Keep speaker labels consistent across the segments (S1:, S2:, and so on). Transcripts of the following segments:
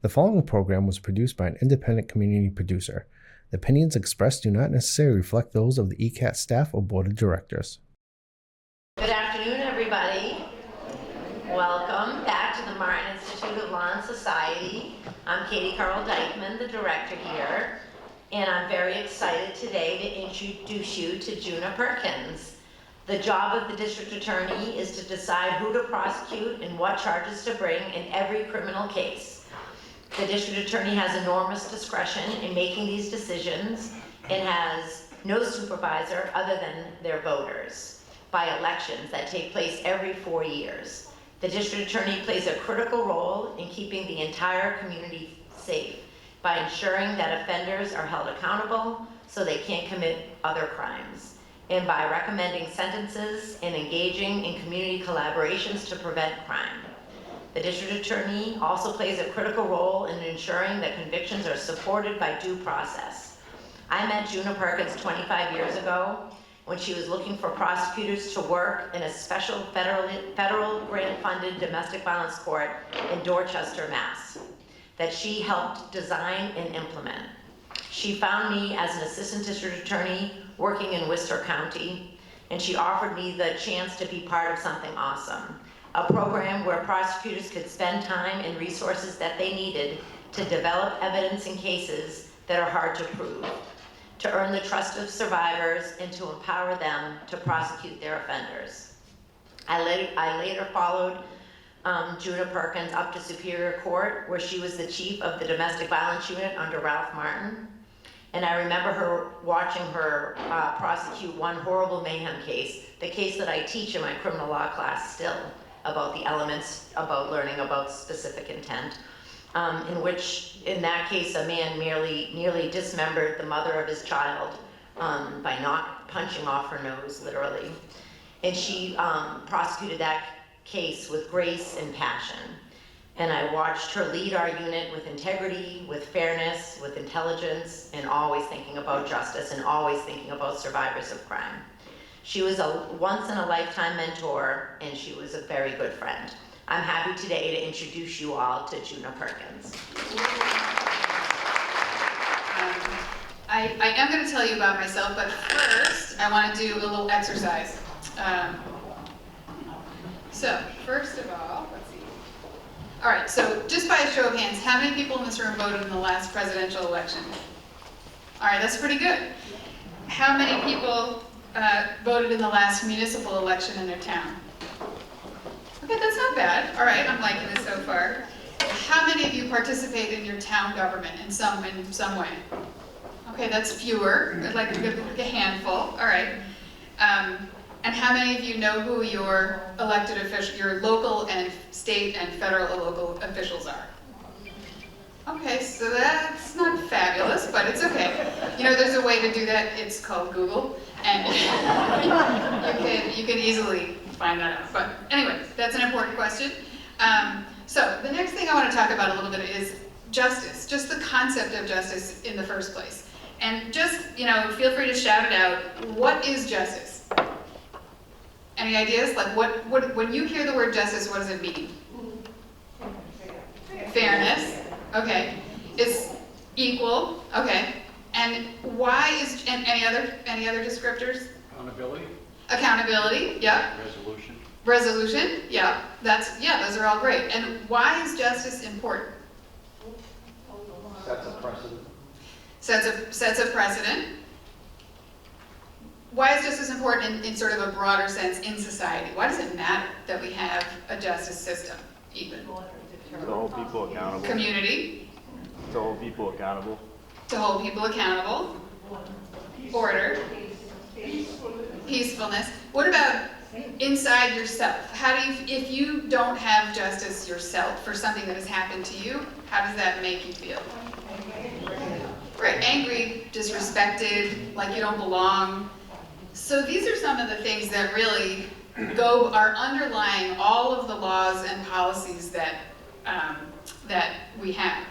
S1: The following program was produced by an independent community producer. The opinions expressed do not necessarily reflect those of the ECAT staff or board of directors.
S2: Good afternoon, everybody. Welcome back to the Martin Institute of Law and Society. I'm Katie Carl Dykeman, the director here, and I'm very excited today to introduce you to Djuna Perkins. The job of the district attorney is to decide who to prosecute and what charges to bring in every criminal case. The district attorney has enormous discretion in making these decisions and has no supervisor other than their voters by elections that take place every 4 years. The district attorney plays a critical role in keeping the entire community safe by ensuring that offenders are held accountable so they can't commit other crimes, and by recommending sentences and engaging in community collaborations to prevent crime. The district attorney also plays a critical role in ensuring that convictions are supported by due process. I met Djuna Perkins 25 years ago when she was looking for prosecutors to work in a special federal grant-funded domestic violence court in Dorchester, Mass, that she helped design and implement. She found me as an assistant district attorney working in Worcester County, and she offered me the chance to be part of something awesome. A program where prosecutors could spend time and resources that they needed to develop evidence in cases that are hard to prove, to earn the trust of survivors, and to empower them to prosecute their offenders. I later followed Djuna Perkins up to Superior Court, where she was the chief of the domestic violence unit under Ralph Martin. And I remember watching her prosecute one horrible mayhem case, the case that I teach in my criminal law class still, about the elements, about learning about specific intent, in that case, a man nearly dismembered the mother of his child by not punching off her nose, literally. And she prosecuted that case with grace and passion. And I watched her lead our unit with integrity, with fairness, with intelligence, and always thinking about justice and always thinking about survivors of crime. She was a once-in-a-lifetime mentor, and she was a very good friend. I'm happy today to introduce you all to Djuna Perkins.
S3: I am going to tell you about myself, but first I want to do a little exercise. So first of all, let's see. All right, so just by a show of hands, how many people in this room voted in the last presidential election? All right, that's pretty good. How many people voted in the last municipal election in their town? Okay, that's not bad. All right, I'm liking this so far. How many of you participate in your town government in some way? Okay, that's fewer. I'd like a handful. All right. And how many of you know who your elected officials, your local and state and federal and local officials are? Okay, so that's not fabulous, but it's okay. You know, there's a way to do that. It's called Google, and you can easily find that out. But anyway, that's an important question. So the next thing I want to talk about a little bit is justice, just the concept of justice in the first place. And just, feel free to shout it out. What is justice? Any ideas? Like what when you hear the word justice, what does it mean? Fairness. Okay. It's equal. Okay. And why is, and any other descriptors? Accountability. Yeah. Resolution. Yeah. Those are all great. And why is justice important?
S4: Sets a precedent.
S3: Sets a precedent. Why is justice important in sort of a broader sense in society? Why does it matter that we have a justice system, even?
S5: To hold people accountable.
S3: Community.
S5: To hold people accountable.
S3: To hold people accountable. Order. Peacefulness. What about inside yourself? If you don't have justice yourself for something that has happened to you, how does that make you feel? Right, angry, disrespected, like you don't belong. So these are some of the things that really are underlying all of the laws and policies that we have.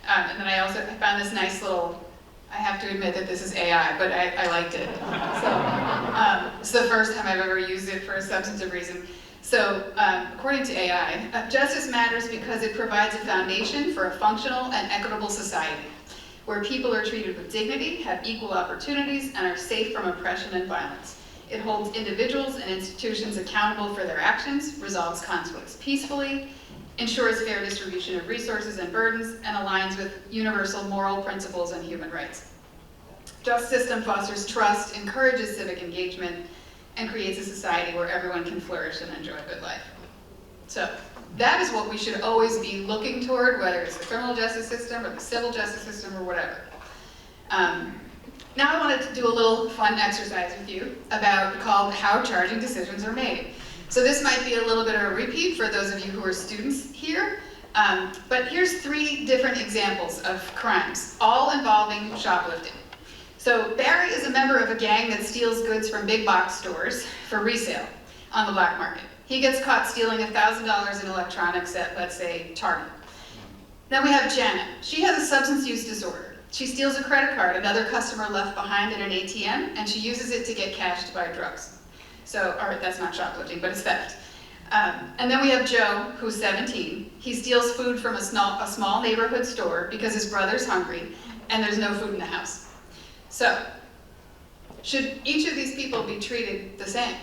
S3: And then I found this nice little, I have to admit that this is AI, but I liked it. So it's the first time I've ever used it for a substantive reason. So, according to AI, justice matters because it provides a foundation for a functional and equitable society, where people are treated with dignity, have equal opportunities, and are safe from oppression and violence. It holds individuals and institutions accountable for their actions, resolves conflicts peacefully, ensures fair distribution of resources and burdens, and aligns with universal moral principles and human rights. Justice system fosters trust, encourages civic engagement, and creates a society where everyone can flourish and enjoy a good life. So that is what we should always be looking toward, whether it's the criminal justice system or the civil justice system or whatever. Now I wanted to do a little fun exercise with you called how charging decisions are made. So this might be a little bit of a repeat for those of you who are students here, but here's 3 different examples of crimes, all involving shoplifting. So Barry is a member of a gang that steals goods from big box stores for resale on the black market. He gets caught stealing $1,000 in electronics at, let's say, Target. Then we have Janet. She has a substance use disorder. She steals a credit card another customer left behind at an ATM, and she uses it to get cash to buy drugs. So, all right, that's not shoplifting, but it's theft. And then we have Joe, who's 17. He steals food from a small neighborhood store because his brother's hungry, and there's no food in the house. So, should each of these people be treated the same?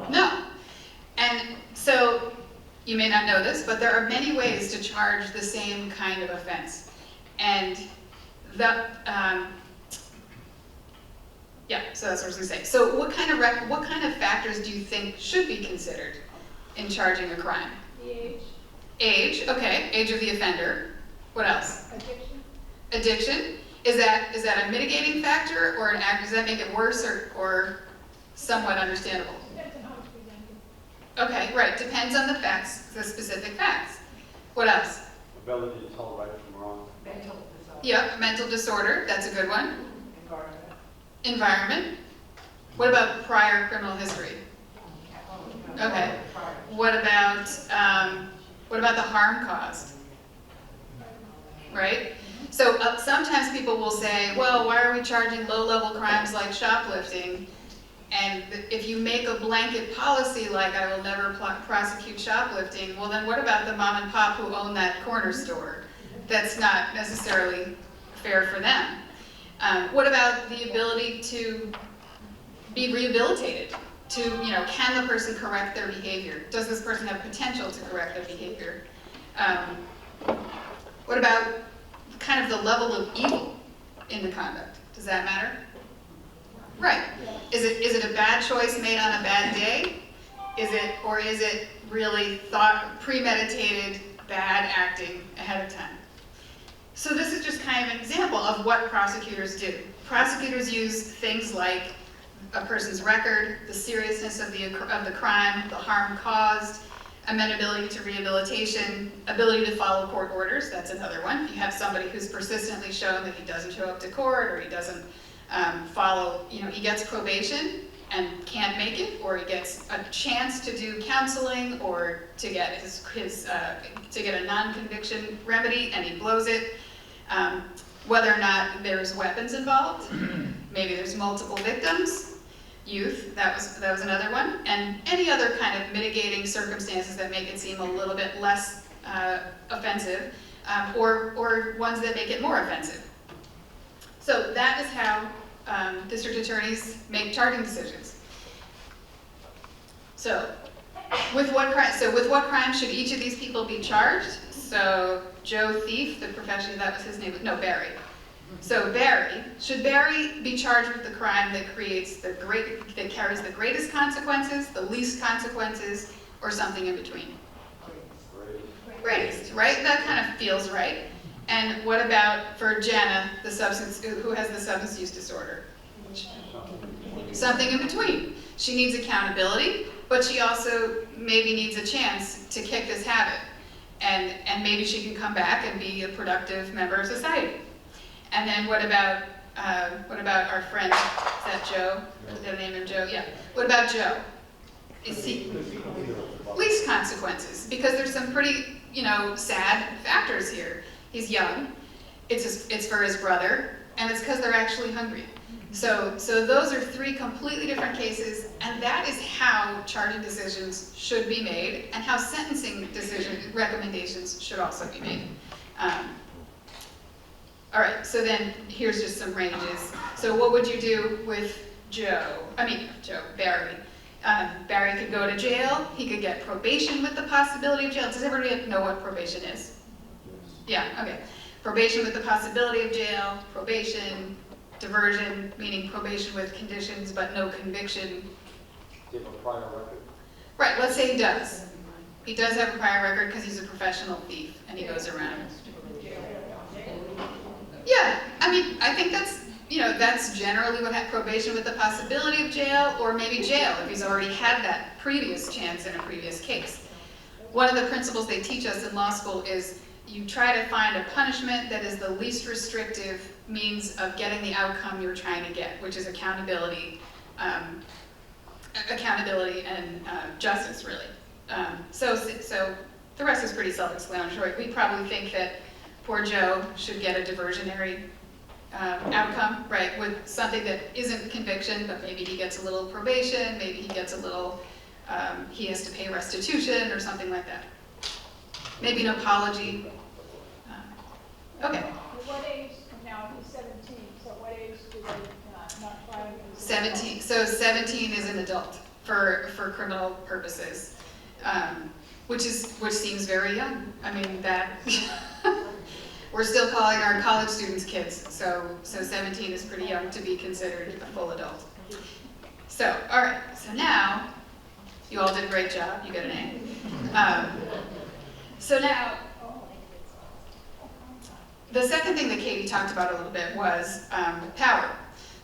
S3: No. And so, you may not know this, but there are many ways to charge the same kind of offense. And yeah, so that's what I was going to say. So what kind of factors do you think should be considered in charging a crime?
S4: The age.
S3: Age, okay, age of the offender. What else?
S4: Addiction.
S3: Addiction. Is that a mitigating factor, or does that make it worse, or somewhat understandable?
S4: Depends on how it's presented.
S3: Okay, right, depends on the facts, the specific facts. What else?
S6: Ability to tell right from wrong.
S4: Mental disorder.
S3: Yep, mental disorder, that's a good one.
S4: Environment.
S3: Environment. What about prior criminal history? Okay. What about the harm caused? Right? So sometimes people will say, well, why are we charging low-level crimes like shoplifting? And if you make a blanket policy like I will never prosecute shoplifting, well then what about the mom and pop who own that corner store? That's not necessarily fair for them. What about the ability to be rehabilitated? Can the person correct their behavior? Does this person have potential to correct their behavior? What about kind of the level of evil in the conduct? Does that matter? Right. Is it a bad choice made on a bad day? Is it really premeditated, bad acting ahead of time? So this is just kind of an example of what prosecutors do. Prosecutors use things like a person's record, the seriousness of the crime, the harm caused, amenability to rehabilitation, ability to follow court orders, that's another one. If you have somebody who's persistently shown that he doesn't show up to court, or he doesn't follow, he gets probation and can't make it, or he gets a chance to do counseling or to get to get a non-conviction remedy and he blows it. Whether or not there's weapons involved, maybe there's multiple victims, youth, that was another one, and any other kind of mitigating circumstances that make it seem a little bit less offensive, or ones that make it more offensive. So that is how district attorneys make charging decisions. So with what crime should each of these people be charged? So Joe Thief, the profession, that was his name, no, Barry. So should Barry be charged with the crime that carries the greatest consequences, the least consequences, or something in between? Greatest, right? That kind of feels right. And what about for Jana, who has the substance use disorder? Something in between. She needs accountability, but she also maybe needs a chance to kick this habit. And maybe she can come back and be a productive member of society. And then what about our friend, is that Joe? Did I name him Joe? Yeah. What about Joe? Is he least consequences? Because there's some pretty, sad factors here. He's young. It's for his brother, and it's because they're actually hungry. So those are three completely different cases, and that is how charging decisions should be made, and how sentencing recommendations should also be made. All right, so then here's just some ranges. So what would you do with Barry? Barry could go to jail. He could get probation with the possibility of jail. Does everybody know what probation is? Yeah, okay. Probation with the possibility of jail, probation, diversion, meaning probation with conditions but no conviction.
S6: Do you have a prior record?
S3: Right, let's say he does. He does have a prior record because he's a professional thief and he goes around. Yeah, I mean, I think that's generally what probation with the possibility of jail, or maybe jail if he's already had that previous chance in a previous case. One of the principles they teach us in law school is you try to find a punishment that is the least restrictive means of getting the outcome you're trying to get, which is accountability and justice, really. So the rest is pretty self-explanatory. We probably think that poor Joe should get a diversionary outcome, right, with something that isn't conviction, but maybe he gets a little probation, maybe he gets a little, he has to pay restitution or something like that. Maybe an apology. Okay.
S4: What age, now he's 17, so what age do they not try him?
S3: 17, so 17 is an adult for criminal purposes, which seems very young. I mean, that, we're still calling our college students kids, so 17 is pretty young to be considered a full adult. So, all right, so now, you all did a great job, you got an A. So now, the second thing that Katie talked about a little bit was power.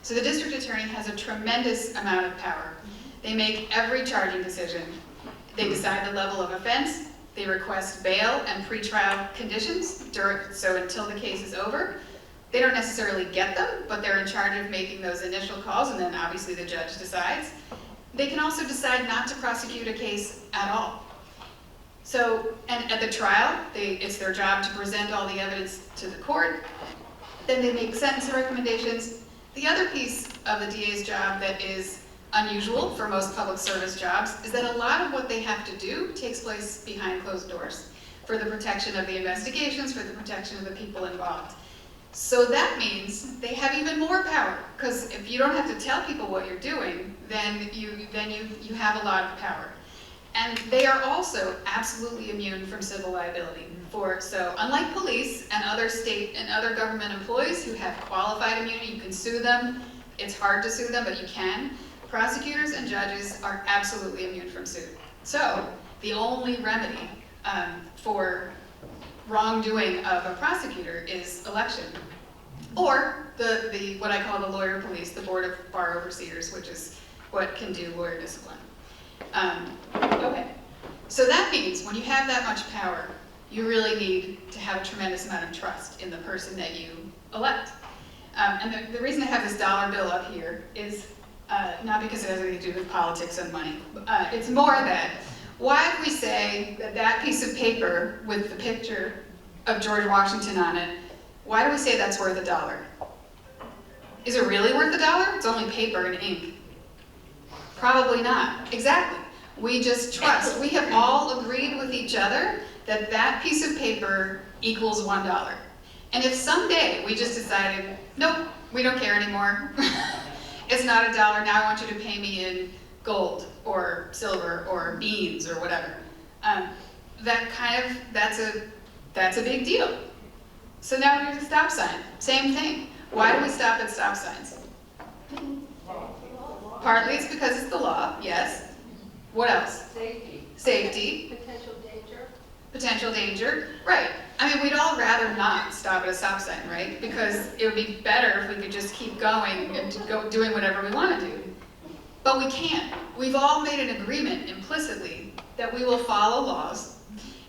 S3: So the district attorney has a tremendous amount of power. They make every charging decision. They decide the level of offense. They request bail and pretrial conditions so until the case is over. They don't necessarily get them, but they're in charge of making those initial calls, and then obviously the judge decides. They can also decide not to prosecute a case at all. So, and at the trial, it's their job to present all the evidence to the court. Then they make sentence recommendations. The other piece of the DA's job that is unusual for most public service jobs is that a lot of what they have to do takes place behind closed doors for the protection of the investigations, for the protection of the people involved. So that means they have even more power, because if you don't have to tell people what you're doing, then you have a lot of power. And they are also absolutely immune from civil liability. So unlike police and other state and other government employees who have qualified immunity, you can sue them. It's hard to sue them, but you can. Prosecutors and judges are absolutely immune from suit. So the only remedy for wrongdoing of a prosecutor is election. Or the what I call the lawyer police, the Board of Bar Overseers, which is what can do lawyer discipline. Okay, so that means when you have that much power, you really need to have a tremendous amount of trust in the person that you elect. And the reason I have this dollar bill up here is not because it has anything to do with politics and money. It's more that, why do we say that that piece of paper with the picture of George Washington on it, why do we say that's worth $1? Is it really worth $1? It's only paper and ink. Probably not. Exactly. We just trust. We have all agreed with each other that that piece of paper equals $1. And if someday we just decided, nope, we don't care anymore, it's not $1, now I want you to pay me in gold or silver or beans or whatever, that's a big deal. So now here's a stop sign. Same thing. Why do we stop at stop signs? Partly it's because it's the law, yes. What else?
S4: Safety.
S3: Safety.
S4: Potential danger.
S3: Potential danger, right. I mean, we'd all rather not stop at a stop sign, right? Because it would be better if we could just keep going and go doing whatever we want to do. But we can't. We've all made an agreement implicitly that we will follow laws,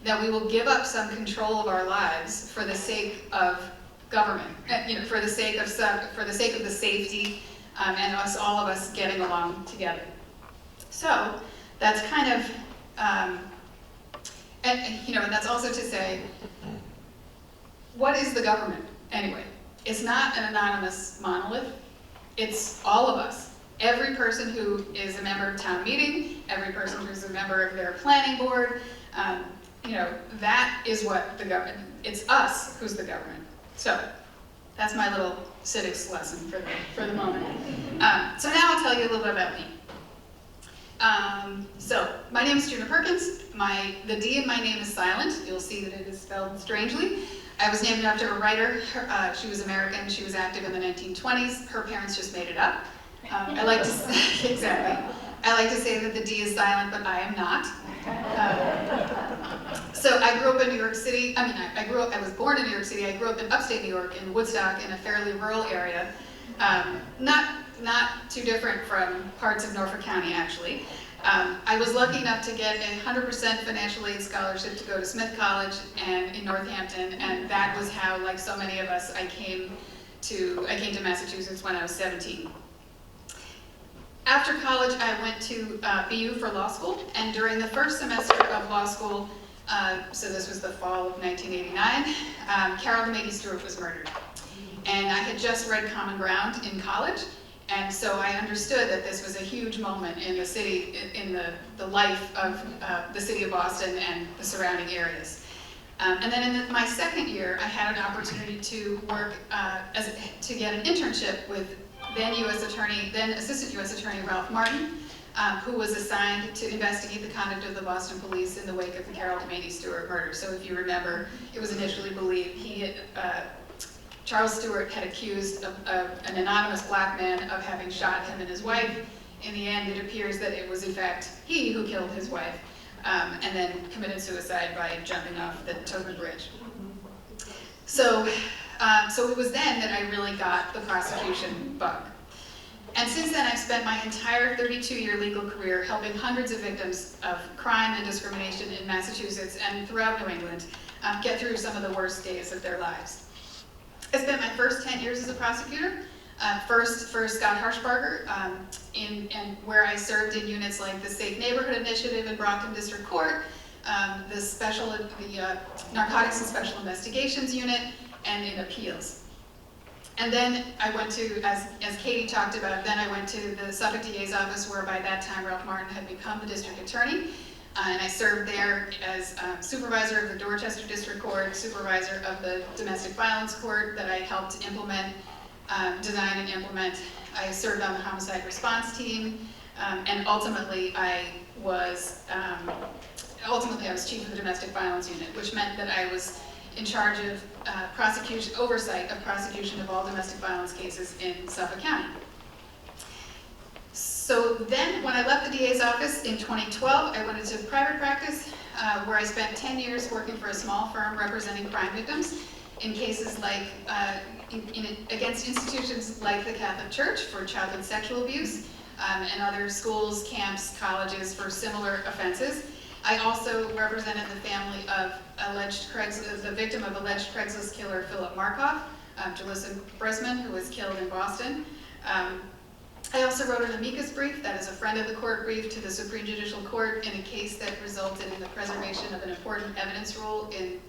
S3: that we will give up some control of our lives for the sake of government, for the sake of the safety and all of us getting along together. So that's kind of, and that's also to say, what is the government anyway? It's not an anonymous monolith. It's all of us. Every person who is a member of town meeting, every person who's a member of their planning board, that is what the government, it's us who's the government. So that's my little civics lesson for the moment. So now I'll tell you a little bit about me. So my name is Djuna Perkins. The D in my name is silent. You'll see that it is spelled strangely. I was named after a writer. She was American. She was active in the 1920s. Her parents just made it up. I like to say, exactly. I like to say that the D is silent, but I am not. So I grew up in New York City. I was born in New York City. I grew up in upstate New York, in Woodstock, in a fairly rural area. Not too different from parts of Norfolk County, actually. I was lucky enough to get a 100% financial aid scholarship to go to Smith College and in Northampton, and that was how, like so many of us, I came to Massachusetts when I was 17. After college, I went to BU for law school, and during the first semester of law school, so this was the fall of 1989, Carol DeMady Stewart was murdered. And I had just read Common Ground in college, and so I understood that this was a huge moment in the city, in the life of the city of Boston and the surrounding areas. And then in my second year, I had an opportunity to work to get an internship with then Assistant U.S. Attorney Ralph Martin, who was assigned to investigate the conduct of the Boston police in the wake of the Carol DeMady Stewart murder. So if you remember, it was initially believed Charles Stewart had accused an anonymous black man of having shot him and his wife. In the end, it appears that it was in fact he who killed his wife, and then committed suicide by jumping off the Tobin Bridge. So it was then that I really got the prosecution bug. And since then, I've spent my entire 32-year legal career helping hundreds of victims of crime and discrimination in Massachusetts and throughout New England get through some of the worst days of their lives. I spent my first 10 years as a prosecutor, first for Scott Harshbarger, where I served in units like the Safe Neighborhood Initiative in Brockton District Court, the Narcotics and Special Investigations Unit, and in appeals. And then I went to, as Katie talked about, then I went to the Suffolk DA's office, where by that time Ralph Martin had become the district attorney. And I served there as supervisor of the Dorchester District Court, supervisor of the Domestic Violence Court that I helped implement, design and implement. I served on the homicide response team, and ultimately I was chief of the Domestic Violence Unit, which meant that I was in charge of oversight of prosecution of all domestic violence cases in Suffolk County. So then, when I left the DA's office in 2012, I went into private practice, where I spent 10 years working for a small firm representing crime victims in cases like, against institutions like the Catholic Church for childhood sexual abuse, and other schools, camps, colleges for similar offenses. I also represented the family of the victim of alleged Craigslist killer Philip Markoff, Jalissa Brisman, who was killed in Boston. I also wrote an amicus brief, that is a friend of the court brief, to the Supreme Judicial Court in a case that resulted in the preservation of an important evidence rule in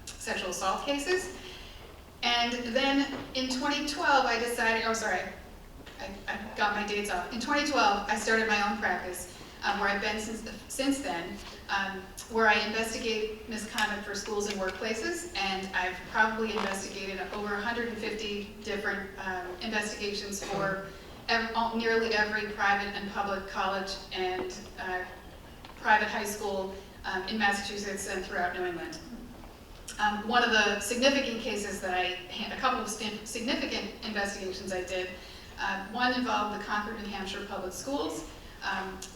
S3: sexual assault cases. And then in 2012, I decided, I got my dates off. In 2012, I started my own practice, where I've been since then, where I investigate misconduct for schools and workplaces, and I've probably investigated over 150 different investigations for nearly every private and public college and private high school in Massachusetts and throughout New England. One of the significant cases a couple of significant investigations I did, one involved the Concord, New Hampshire public schools,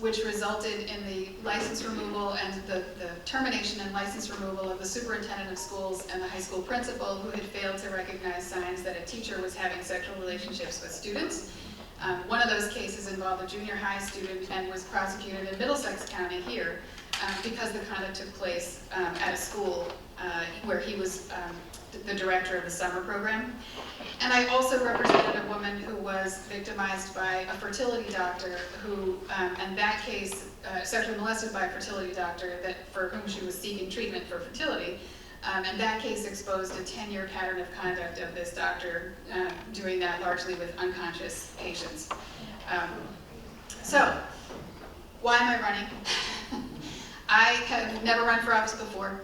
S3: which resulted in the license removal and the termination and license removal of the superintendent of schools and the high school principal, who had failed to recognize signs that a teacher was having sexual relationships with students. One of those cases involved a junior high student and was prosecuted in Middlesex County here because the conduct took place at a school where he was the director of the summer program. And I also represented a woman who was victimized by a fertility doctor who, in that case, sexually molested by a fertility doctor for whom she was seeking treatment for fertility. And that case exposed a 10-year pattern of conduct of this doctor doing that largely with unconscious patients. So, why am I running? I have never run for office before.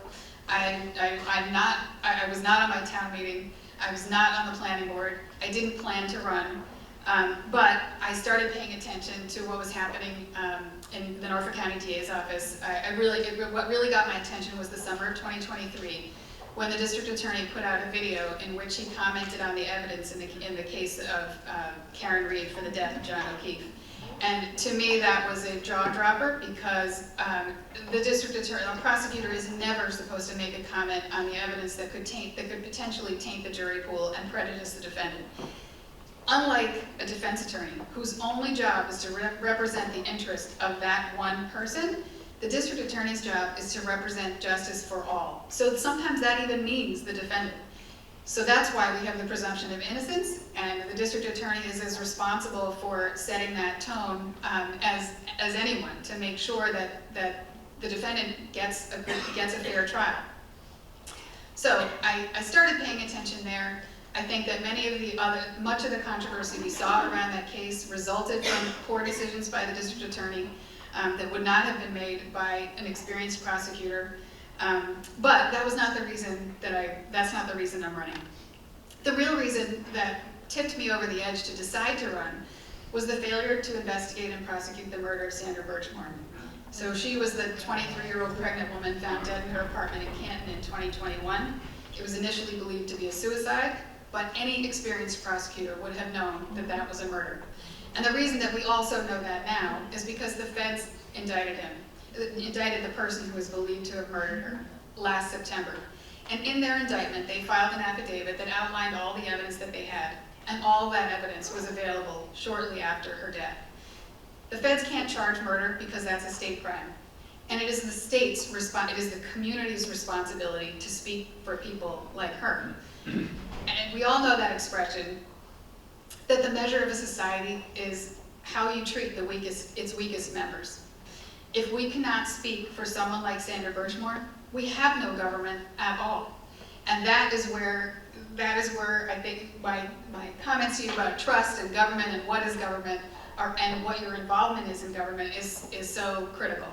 S3: I was not on my town meeting. I was not on the planning board. I didn't plan to run. But I started paying attention to what was happening in the Norfolk County DA's office. What really got my attention was the summer of 2023, when the district attorney put out a video in which he commented on the evidence in the case of Karen Reed for the death of John O'Keefe. And to me, that was a jaw dropper, because the district attorney, the prosecutor, is never supposed to make a comment on the evidence that could potentially taint the jury pool and prejudice the defendant. Unlike a defense attorney, whose only job is to represent the interest of that one person, the district attorney's job is to represent justice for all. So sometimes that even means the defendant. So that's why we have the presumption of innocence, and the district attorney is as responsible for setting that tone as anyone, to make sure that the defendant gets a fair trial. So I started paying attention there. I think that much of the controversy we saw around that case resulted from poor decisions by the district attorney that would not have been made by an experienced prosecutor. But that was not the reason that's not the reason I'm running. The real reason that tipped me over the edge to decide to run was the failure to investigate and prosecute the murder of Sandra Birchmore. So she was the 23-year-old pregnant woman found dead in her apartment in Canton in 2021. It was initially believed to be a suicide, but any experienced prosecutor would have known that that was a murder. And the reason that we also know that now is because the feds indicted the person who was believed to have murdered her last September. And in their indictment, they filed an affidavit that outlined all the evidence that they had, and all that evidence was available shortly after her death. The feds can't charge murder because that's a state crime. And it is the community's responsibility to speak for people like her. And we all know that expression, that the measure of a society is how you treat its weakest members. If we cannot speak for someone like Sandra Birchmore, we have no government at all. And that is where I think my comments to you about trust and government and what is government and what your involvement is in government is so critical.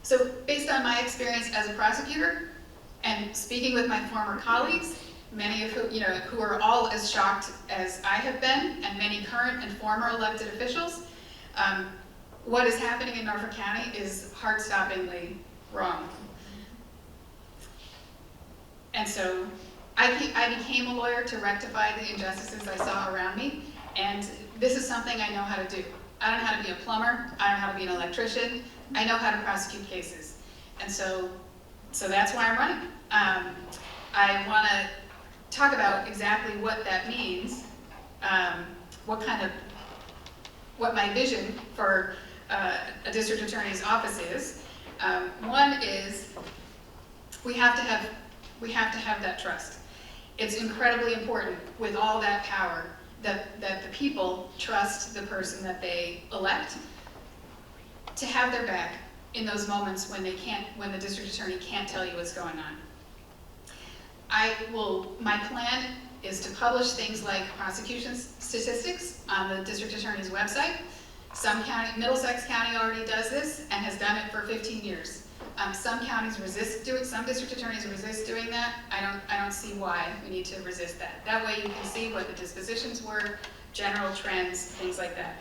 S3: So based on my experience as a prosecutor and speaking with my former colleagues, many of who are all as shocked as I have been, and many current and former elected officials, what is happening in Norfolk County is heart-stoppingly wrong. And so I became a lawyer to rectify the injustices I saw around me, and this is something I know how to do. I don't know how to be a plumber, I don't know how to be an electrician, I know how to prosecute cases. And so that's why I'm running. I want to talk about exactly what that means, what my vision for a district attorney's office is. One is we have to have that trust. It's incredibly important with all that power that the people trust the person that they elect to have their back in those moments when the district attorney can't tell you what's going on. My plan is to publish things like prosecution statistics on the district attorney's website. Middlesex County already does this and has done it for 15 years. Some counties resist doing it, some district attorneys resist doing that. I don't see why we need to resist that. That way you can see what the dispositions were, general trends, things like that.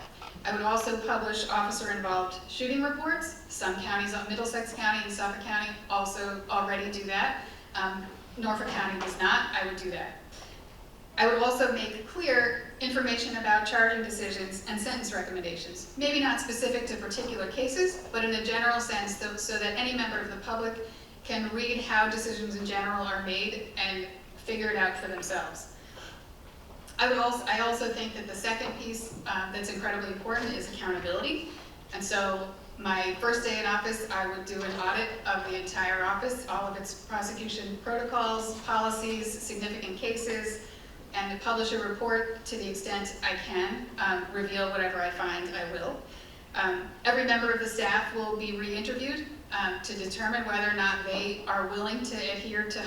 S3: I would also publish officer-involved shooting reports. Some counties, Middlesex County and Suffolk County, also already do that. Norfolk County does not. I would do that. I would also make clear information about charging decisions and sentence recommendations. Maybe not specific to particular cases, but in a general sense, so that any member of the public can read how decisions in general are made and figure it out for themselves. I also think that the second piece that's incredibly important is accountability. And so my first day in office, I would do an audit of the entire office, all of its prosecution protocols, policies, significant cases, and publish a report to the extent I can. Reveal whatever I find, I will. Every member of the staff will be re-interviewed to determine whether or not they are willing to adhere to the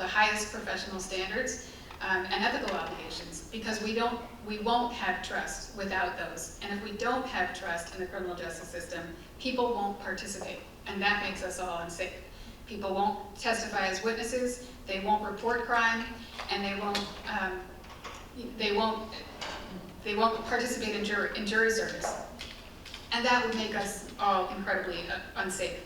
S3: highest professional standards and ethical obligations, because we won't have trust without those. And if we don't have trust in the criminal justice system, people won't participate, and that makes us all unsafe. People won't testify as witnesses, they won't report crime, and they won't participate in jury service. And that would make us all incredibly unsafe.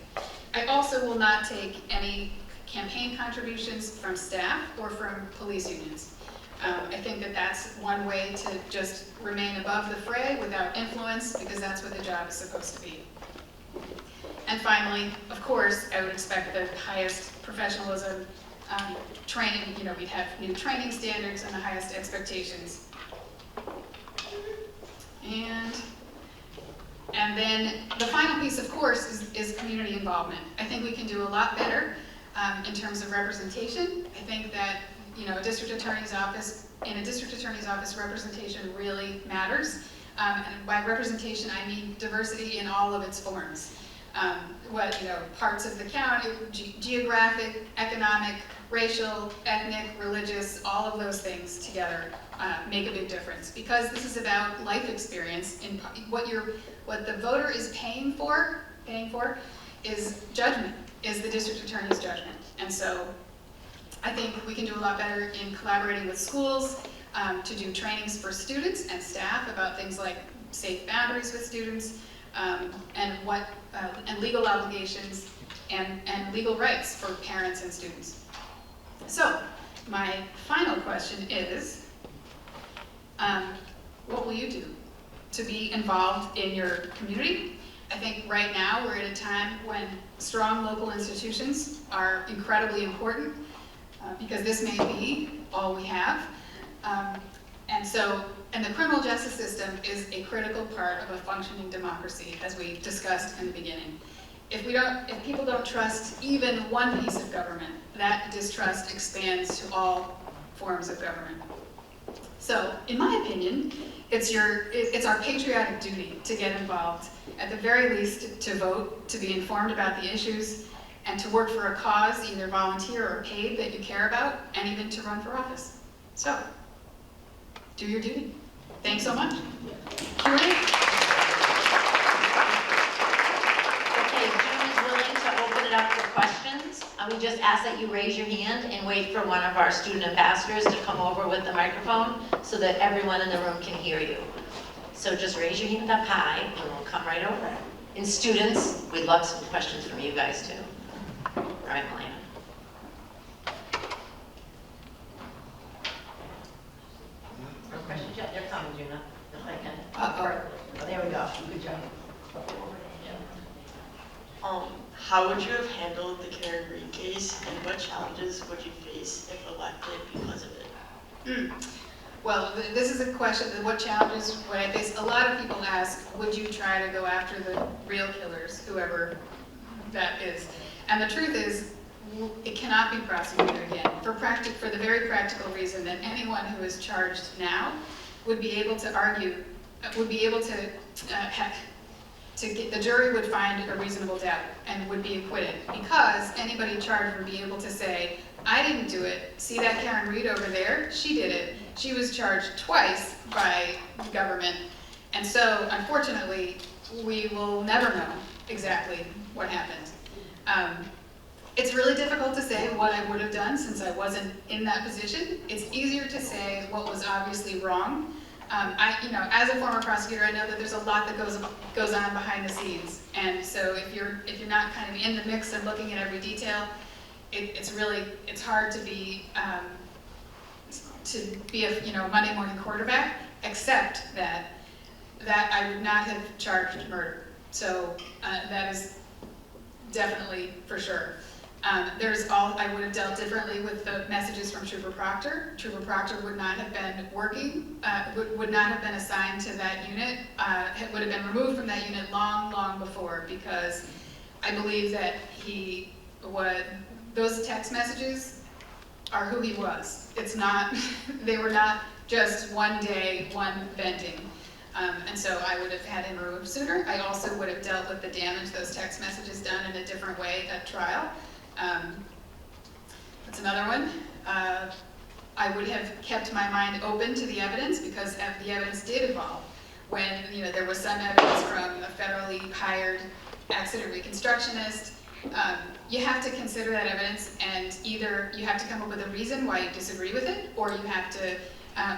S3: I also will not take any campaign contributions from staff or from police unions. I think that that's one way to just remain above the fray without influence, because that's what the job is supposed to be. And finally, of course, I would expect the highest professionalism, training, we'd have new training standards and the highest expectations. And then the final piece, of course, is community involvement. I think we can do a lot better in terms of representation. I think that in a district attorney's office, representation really matters. And by representation, I mean diversity in all of its forms. Parts of the county, geographic, economic, racial, ethnic, religious, all of those things together make a big difference, because this is about life experience. In what the voter is paying for is judgment, is the district attorney's judgment. And so I think we can do a lot better in collaborating with schools to do trainings for students and staff about things like safe boundaries with students, and legal obligations and legal rights for parents and students. So my final question is, what will you do to be involved in your community? I think right now we're at a time when strong local institutions are incredibly important, because this may be all we have. And the criminal justice system is a critical part of a functioning democracy, as we discussed in the beginning. If people don't trust even one piece of government, that distrust expands to all forms of government. So, in my opinion, it's our patriotic duty to get involved, at the very least to vote, to be informed about the issues, and to work for a cause, either volunteer or paid, that you care about, and even to run for office. So, do your duty. Thanks so much. Q&A.
S2: Okay, June is willing to open it up for questions. We just ask that you raise your hand and wait for one of our student ambassadors to come over with the microphone so that everyone in the room can hear you. So just raise your hand up high and we'll come right over. And students, we'd love some questions from you guys too. Right, Melania? No questions yet? They're coming, Djuna. If I can. Oh, there we go. Good job.
S7: How would you have handled the Karen Reed case, and what challenges would you face if elected because of it?
S3: Well, this is a question, what challenges would I face? A lot of people ask, would you try to go after the real killers, whoever that is? And the truth is, it cannot be prosecuted again, for the very practical reason that anyone who is charged now would be able to argue, would be able to the jury would find a reasonable doubt and would be acquitted, because anybody charged would be able to say, I didn't do it. See that Karen Reed over there? She did it. She was charged twice by the government. And so, unfortunately, we will never know exactly what happened. It's really difficult to say what I would have done since I wasn't in that position. It's easier to say what was obviously wrong. As a former prosecutor, I know that there's a lot that goes on behind the scenes, and so if you're not kind of in the mix and looking at every detail, it's hard to be a Monday morning quarterback. Except that I would not have charged murder, so that is definitely for sure. I would have dealt differently with the messages from Trooper Proctor. Trooper Proctor would not have been working, would not have been assigned to that unit, would have been removed from that unit long, long before, because I believe that those text messages are who he was. It's not, they were not just one day, one venting. And so I would have had him removed sooner. I also would have dealt with the damage those text messages done in a different way at trial. That's another one. I would have kept my mind open to the evidence because the evidence did evolve. When there was some evidence from a federally hired accident reconstructionist, you have to consider that evidence, and either you have to come up with a reason why you disagree with it, or you have to,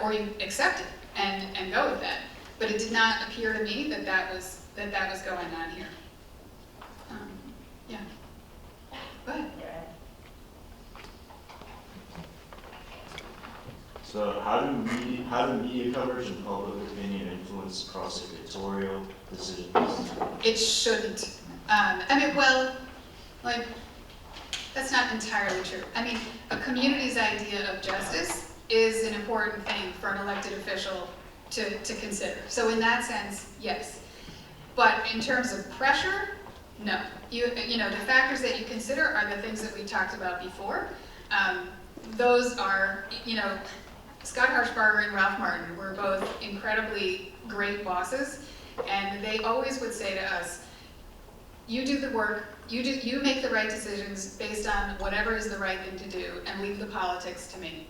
S3: or you accept it and go with that. But it did not appear to me that that was going on here. Yeah. Go ahead.
S5: So how do media coverage and public opinion influence prosecutorial decisions?
S3: It shouldn't. That's not entirely true. I mean, a community's idea of justice is an important thing for an elected official to consider. So in that sense, yes. But in terms of pressure, no. The factors that you consider are the things that we talked about before. Those are, Scott Harshbarger and Ralph Martin were both incredibly great bosses, and they always would say to us, you do the work, you make the right decisions based on whatever is the right thing to do, and leave the politics to me.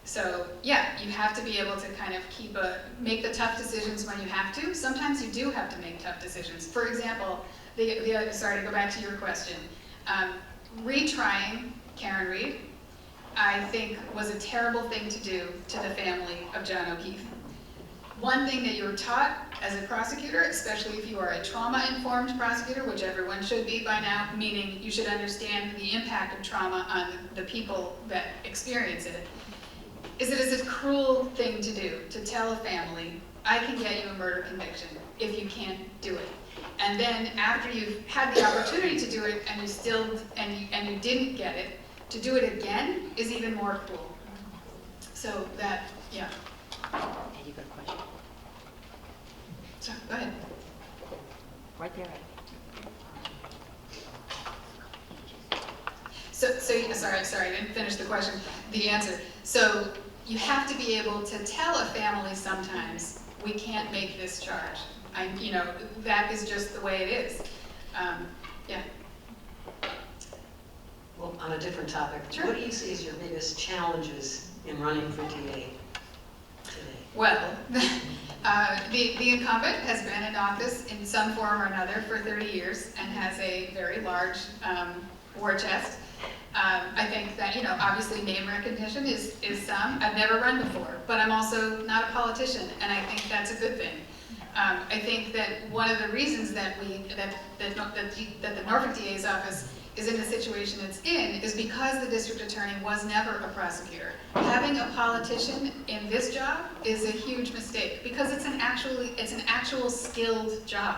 S3: So yeah, you have to be able to kind of make the tough decisions when you have to. Sometimes you do have to make tough decisions. For example, sorry to go back to your question, retrying Karen Reed, I think was a terrible thing to do to the family of John O'Keefe. One thing that you're taught as a prosecutor, especially if you are a trauma-informed prosecutor, which everyone should be by now, meaning you should understand the impact of trauma on the people that experience it, is it is a cruel thing to do, to tell a family, I can get you a murder conviction if you can't do it. And then after you've had the opportunity to do it and you didn't get it, to do it again is even more cruel. So that, yeah.
S2: You got a question?
S3: So, go ahead.
S2: Right there.
S3: So sorry, I didn't finish the question, the answer. So you have to be able to tell a family sometimes, we can't make this charge. That is just the way it is. Yeah.
S8: Well, on a different topic,
S3: Sure.
S8: What do you see as your biggest challenges in running for DA today?
S3: Well, the incumbent has been in office in some form or another for 30 years and has a very large war chest. I think that, obviously name recognition is some. I've never run before, but I'm also not a politician, and I think that's a good thing. I think that one of the reasons that the Norfolk DA's office is in the situation it's in is because the district attorney was never a prosecutor. Having a politician in this job is a huge mistake because it's an actual skilled job.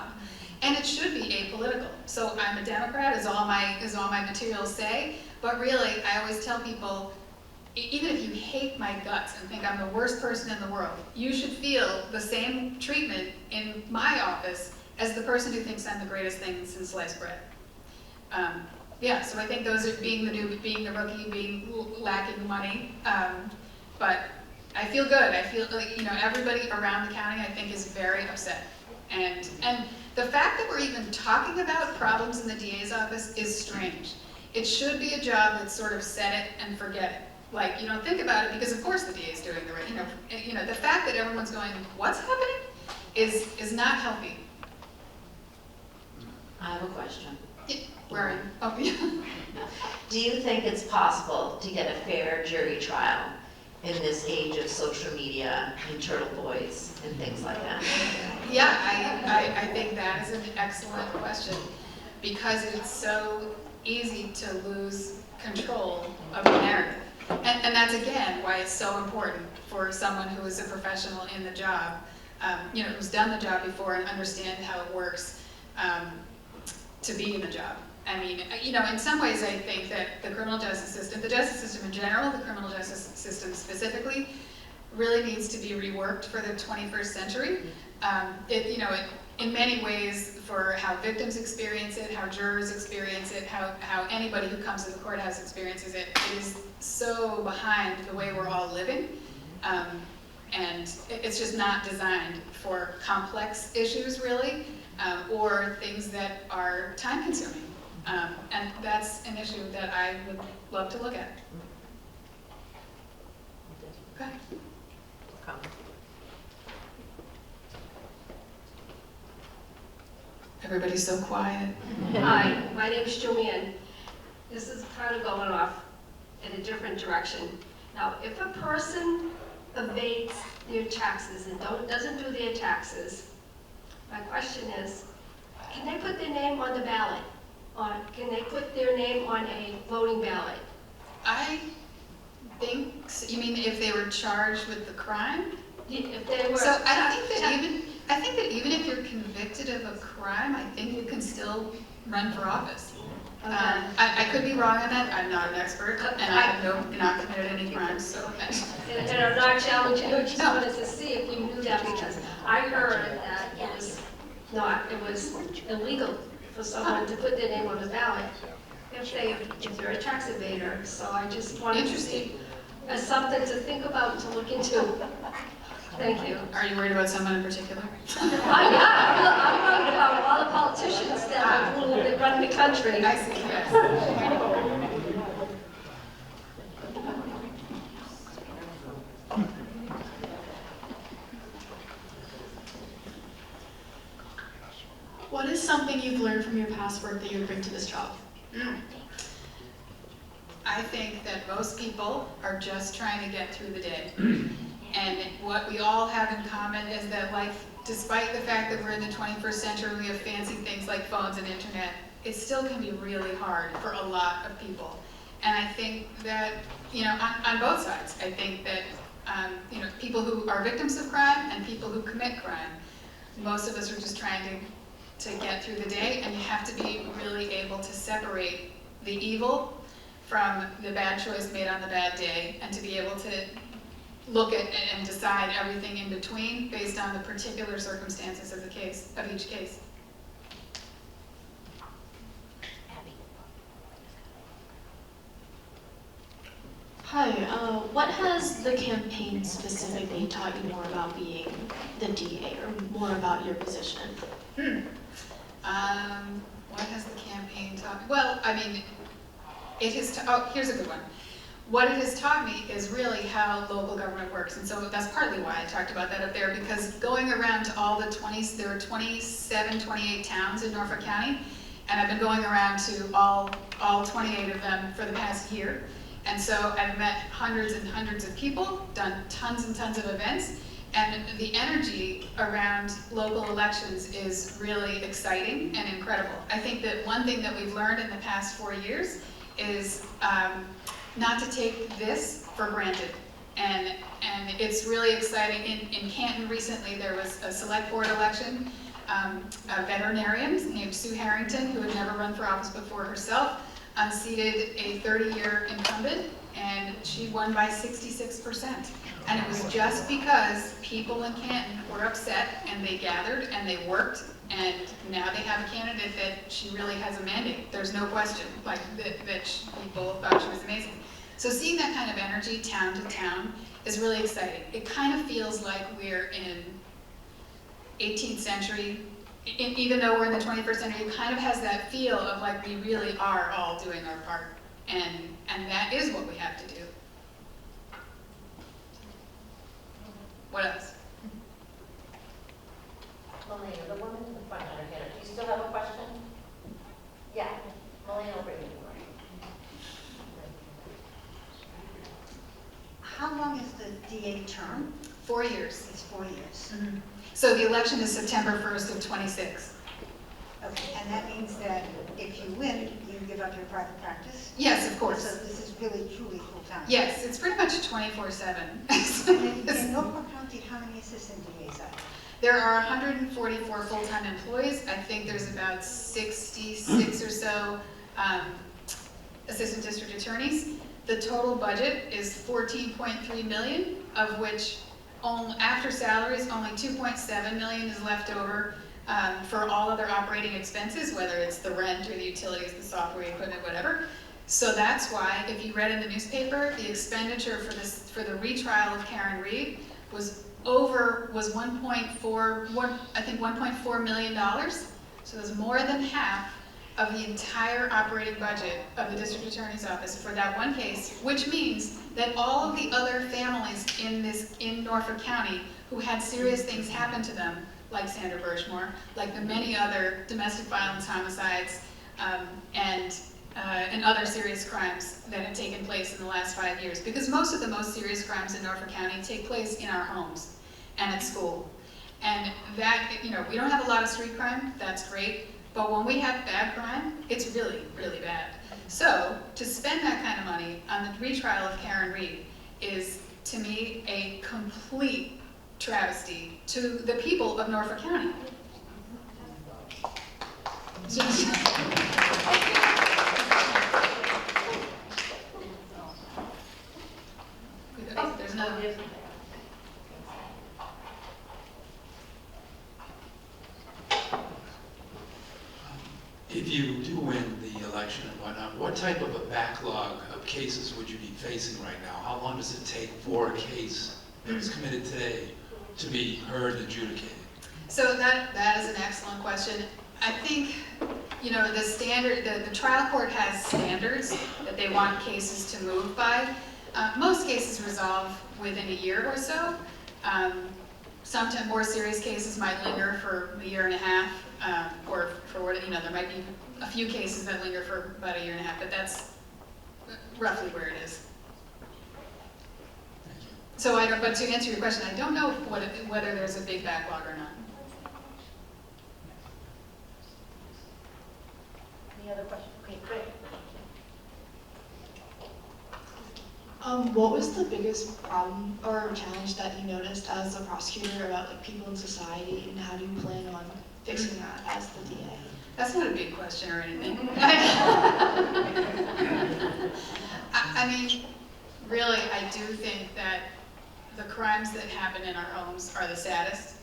S3: And it should be apolitical. So I'm a Democrat, as all my materials say, but really I always tell people, even if you hate my guts and think I'm the worst person in the world, you should feel the same treatment in my office as the person who thinks I'm the greatest thing since sliced bread. Yeah, so I think those are being the rookie, being lacking money. But I feel good. I feel like, everybody around the county I think is very upset. And the fact that we're even talking about problems in the DA's office is strange. It should be a job that's sort of set it and forget it. Like, you don't think about it because of course the DA's doing the right, the fact that everyone's going, what's happening, is not healthy.
S2: I have a question.
S3: Yeah, where are you? Oh, yeah.
S2: Do you think it's possible to get a fair jury trial in this age of social media and turtle boys and things like that?
S3: Yeah, I think that is an excellent question because it's so easy to lose control of the narrative. And that's, again, why it's so important for someone who is a professional in the job, who's done the job before and understand how it works to be in the job. I mean, in some ways I think that the criminal justice system, the justice system in general, the criminal justice system specifically, really needs to be reworked for the 21st century. In many ways, for how victims experience it, how jurors experience it, how anybody who comes to the courthouse experiences it, it is so behind the way we're all living. And it's just not designed for complex issues really, or things that are time consuming. And that's an issue that I would love to look at. Okay. Everybody's so quiet.
S9: Hi, my name is Joanne. This is kind of going off in a different direction. Now, if a person evades their taxes and doesn't do their taxes, my question is, can they put their name on the ballot? Or can they put their name on a voting ballot?
S3: I think, you mean if they were charged with the crime?
S9: If they were.
S3: So I think that even if you're convicted of a crime, I think you can still run for office.
S9: Okay.
S3: I could be wrong on that. I'm not an expert, and I have not committed any crimes. So.
S9: And I'm not challenging you. I just
S3: No.
S9: wanted to see if you knew that, because I heard that it was illegal for someone to put their name on the ballot if they're a tax evader. So I just wanted to see as something to think about and to look into. Thank you.
S3: Are you worried about someone in particular?
S9: I'm worried about all the politicians that run the country.
S3: I see, yes.
S10: What is something you've learned from your past work that you would bring to this job?
S3: I think that most people are just trying to get through the day. And what we all have in common is that life, despite the fact that we're in the 21st century, we have fancy things like phones and internet, it still can be really hard for a lot of people. And I think that, on both sides, I think that, people who are victims of crime and people who commit crime, most of us are just trying to get through the day, and you have to be really able to separate the evil from the bad choice made on the bad day, and to be able to look at and decide everything in between based on the particular circumstances of each case.
S10: Hi, what has the campaign specifically taught you more about being the DA, or more about your position?
S3: What has the campaign taught me? Well, I mean, here's a good one. What it has taught me is really how local government works, and so that's partly why I talked about that up there, because going around to all the there are 27, 28 towns in Norfolk County, and I've been going around to all 28 of them for the past year, and so I've met hundreds and hundreds of people, done tons and tons of events, and the energy around local elections is really exciting and incredible. I think that one thing that we've learned in the past 4 years is not to take this for granted. And it's really exciting. In Canton recently, there was a select board election. A veterinarian named Sue Harrington, who had never run for office before herself, unseated a 30-year incumbent, and she won by 66%. And it was just because people in Canton were upset, and they gathered, and they worked, and now they have a candidate that she really has a mandate. There's no question that people thought she was amazing. So seeing that kind of energy town to town is really exciting. It kind of feels like we're in 18th century, even though we're in the 21st century, it kind of has that feel of like we really are all doing our part. And that is what we have to do. What else?
S2: Melina, the woman in the front had her hand up. Do you still have a question? Yeah, Melina will bring you.
S11: How long is the DA term?
S3: 4 years.
S11: It's 4 years.
S3: Mm-hmm. So the election is September 1st of 26.
S11: Okay, and that means that if you win, you give up your private practice?
S3: Yes, of course.
S11: So this is really, truly full-time?
S3: Yes, it's pretty much 24/7.
S11: In Norfolk County, how many assistant DAs are there?
S3: There are 144 full-time employees. I think there's about 66 or so assistant district attorneys. The total budget is $14.3 million, of which after salaries, only $2.7 million is left over for all other operating expenses, whether it's the rent or the utilities, the software, equipment, whatever. So that's why, if you read in the newspaper, the expenditure for the retrial of Karen Reed was 1.4 million dollars. So it was more than half of the entire operating budget of the district attorney's office for that one case, which means that all of the other families in Norfolk County who had serious things happen to them, like Sandra Birchmore, like the many other domestic violence homicides, and other serious crimes that have taken place in the last 5 years. Because most of the most serious crimes in Norfolk County take place in our homes and at school. And that, we don't have a lot of street crime, that's great, but when we have bad crime, it's really, really bad. So, to spend that kind of money on the retrial of Karen Reed is, to me, a complete travesty to the people of Norfolk County. There's no...
S12: If you do win the election and whatnot, what type of a backlog of cases would you be facing right now? How long does it take for a case that is committed today to be heard and adjudicated?
S3: So that is an excellent question. I think, the standard, the trial court has standards that they want cases to move by. Most cases resolve within a year or so. Sometimes more serious cases might linger for a year and a half, or for what, there might be a few cases that linger for about a year and a half, but that's roughly where it is. So but to answer your question, I don't know whether there's a big backlog or not.
S4: Any other questions? Okay, great.
S10: What was the biggest problem or challenge that you noticed as a prosecutor about people in society, and how do you plan on fixing that as the DA?
S3: That's not a big question or anything. I mean, really, I do think that the crimes that happen in our homes are the saddest,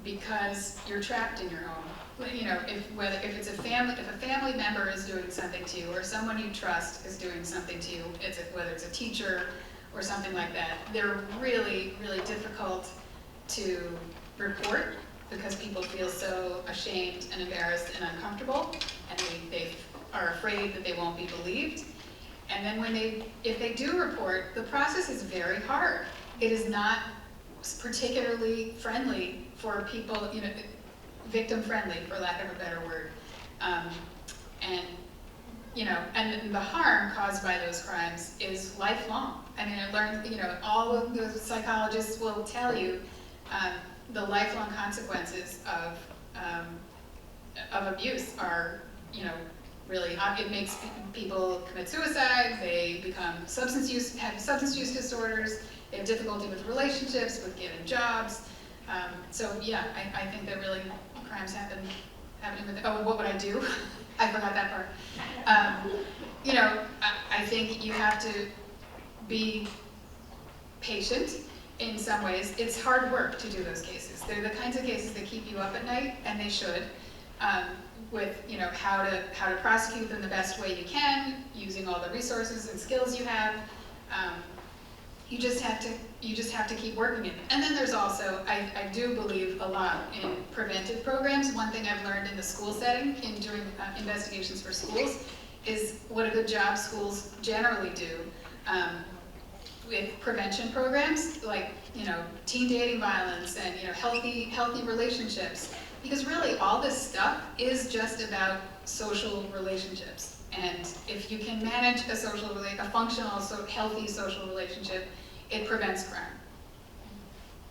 S3: because you're trapped in your home. If it's a family member is doing something to you, or someone you trust is doing something to you, whether it's a teacher or something like that, they're really, really difficult to report because people feel so ashamed and embarrassed and uncomfortable, and they are afraid that they won't be believed. And then if they do report, the process is very hard. It is not particularly friendly for people, victim friendly, for lack of a better word. And the harm caused by those crimes is lifelong. I mean, I learned, all of the psychologists will tell you the lifelong consequences of abuse are, really, it makes people commit suicide, they become have substance use disorders, they have difficulty with relationships, with getting jobs. So yeah, I think that really crimes happening with, what would I do? I forgot that part. I think you have to be patient in some ways. It's hard work to do those cases. They're the kinds of cases that keep you up at night, and they should, with how to prosecute them the best way you can, using all the resources and skills you have. You just have to keep working it. And then there's also, I do believe a lot in preventive programs. One thing I've learned in the school setting, doing investigations for schools, is what a good job schools generally do with prevention programs, like teen dating violence and healthy relationships. Because really, all this stuff is just about social relationships. And if you can manage a functional, healthy social relationship, it prevents crime.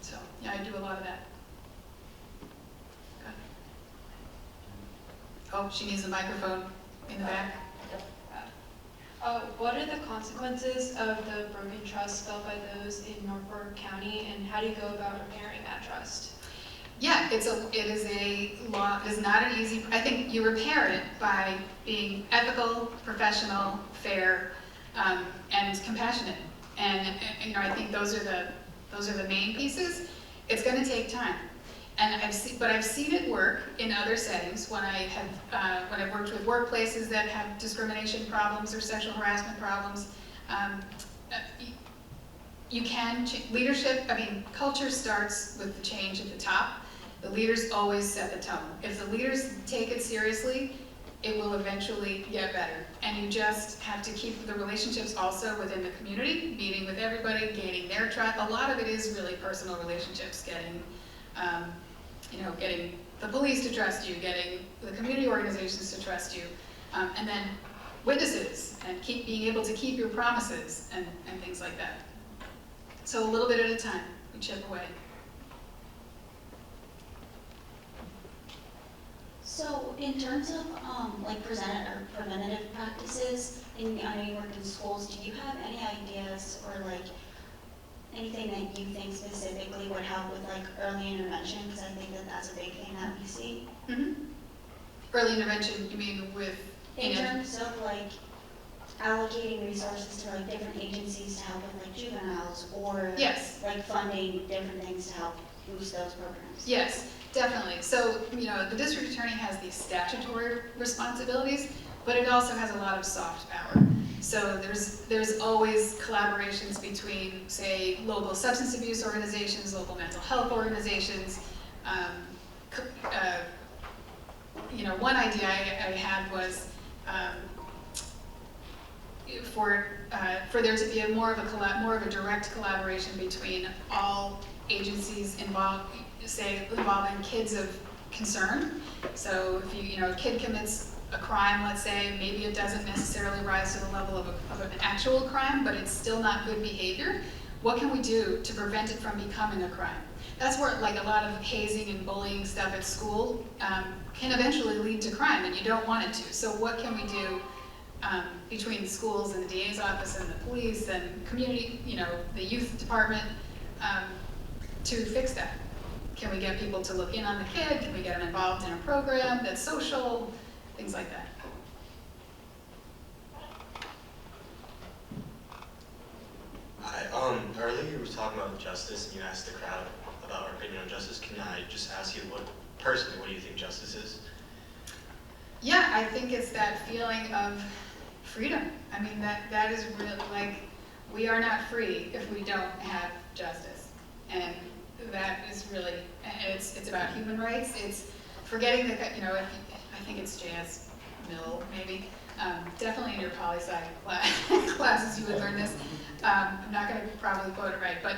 S3: So, yeah, I do a lot of that. Okay. Oh, she needs a microphone in the back.
S10: What are the consequences of the broken trust felt by those in Norfolk County, and how do you go about repairing that trust?
S3: Yeah, it is not an easy, I think you repair it by being ethical, professional, fair, and compassionate. And I think those are the main pieces. It's going to take time. And I've seen it work in other settings when I've worked with workplaces that have discrimination problems or sexual harassment problems. you can, leadership, I mean, culture starts with the change at the top. The leaders always set the tone. If the leaders take it seriously, it will eventually get better. And you just have to keep the relationships also within the community, meeting with everybody, gaining their trust. A lot of it is really personal relationships, getting, getting the police to trust you, getting the community organizations to trust you, and then witnesses, and being able to keep your promises and things like that. So a little bit at a time, we chip away.
S10: So in terms of like preventative practices, and I know you work in schools, do you have any ideas or like anything that you think specifically would help with like early intervention? Because I think that that's a big thing that we see.
S3: Mm-hmm. Early intervention, you mean with?
S10: In terms of like allocating resources to like different agencies to help with like juveniles, or
S3: yes,
S10: like funding different things to help boost those programs.
S3: Yes, definitely. So, the district attorney has these statutory responsibilities, but it also has a lot of soft power. So there's always collaborations between, say, local substance abuse organizations, local mental health organizations. One idea I had was for there to be more of a direct collaboration between all agencies involving kids of concern. So if a kid commits a crime, let's say, maybe it doesn't necessarily rise to the level of an actual crime, but it's still not good behavior. What can we do to prevent it from becoming a crime? That's where like a lot of hazing and bullying stuff at school can eventually lead to crime, and you don't want it to. So what can we do between the schools and the DA's office and the police and community, the youth department, to fix that? Can we get people to look in on the kid? Can we get them involved in a program that's social? Things like that.
S5: Earlier you were talking about justice, and you asked the crowd about our opinion on justice. Can I just ask you, what do you think justice is?
S3: Yeah, I think it's that feeling of freedom. I mean, that is really, like, we are not free if we don't have justice. And that is really, it's about human rights. It's forgetting that, I think it's J.S. Mill, maybe. Definitely in your poli-sci classes you would learn this. I'm not going to probably quote it right, but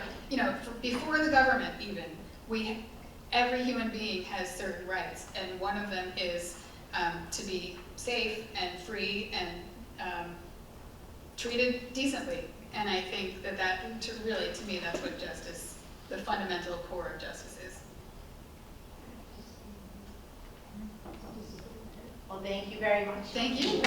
S3: before the government even, every human being has certain rights, and one of them is to be safe and free and treated decently. And I think that to me, that's what justice, the fundamental core of justice is.
S2: Well, thank you very much.
S3: Thank you.